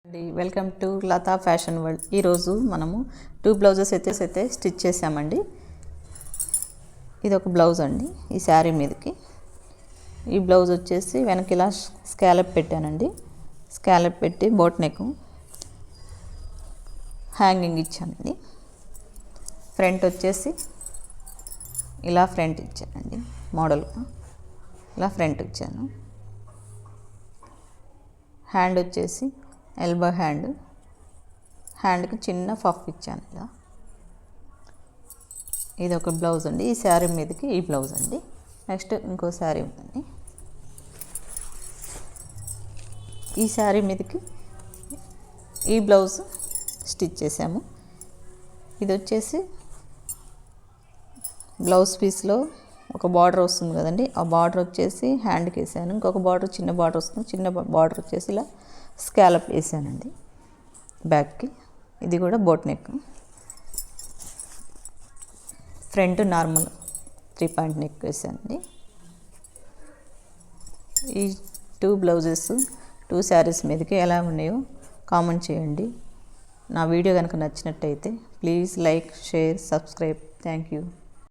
Welcome to Latha fashion world. ఈరోజు మనము 2 blouses అయితే స్టిచ్ చేసామండి. ఇది ఒక బ్లౌజ్ అండి. ఈ శారీ మీదకి ఈ బ్లౌజ్ వచ్చేసి వెనక ఇలా స్కాలప్ పెట్టానండి. స్కాలప్ పెట్టి బోట్ నెక్ హ్యాంగింగ్ ఇచ్చానండి. ఫ్రంట్ వచ్చేసి ఇలా ఫ్రంట్ ఇచ్చానండి. మోడల్గా ఇలా ఫ్రంట్ ఇచ్చాను. హ్యాండ్ వచ్చేసి ఎల్బో హ్యాండ్కి చిన్న పఫ్ ఇచ్చాను. ఇలా ఇది ఒక బ్లౌజ్ అండి. ఈ శారీ మీదకి ఈ బ్లౌజ్ అండి. నెక్స్ట్ ఇంకో శారీ ఉందండి. ఈ శారీ మీదకి ఈ బ్లౌజ్ స్టిచ్ చేసాము. ఇది వచ్చేసి బ్లౌజ్ పీస్లో ఒక బార్డర్ వస్తుంది కదండి, ఆ బార్డర్ వచ్చేసి హ్యాండ్కి వేసాను. ఇంకొక బార్డర్ చిన్న బార్డర్ వస్తుంది, చిన్న బార్డర్ వచ్చేసి ఇలా స్కాలప్ వేసానండి బ్యాక్కి. ఇది కూడా boat neck. Front normal 3 point neck వేసానండి. ఈ 2 బ్లౌజెస్ 2 శారీస్ మీదకి ఎలా ఉన్నాయో కామెంట్ చేయండి. నా వీడియో కనుక నచ్చినట్టయితే please like, share, subscribe. Thank you.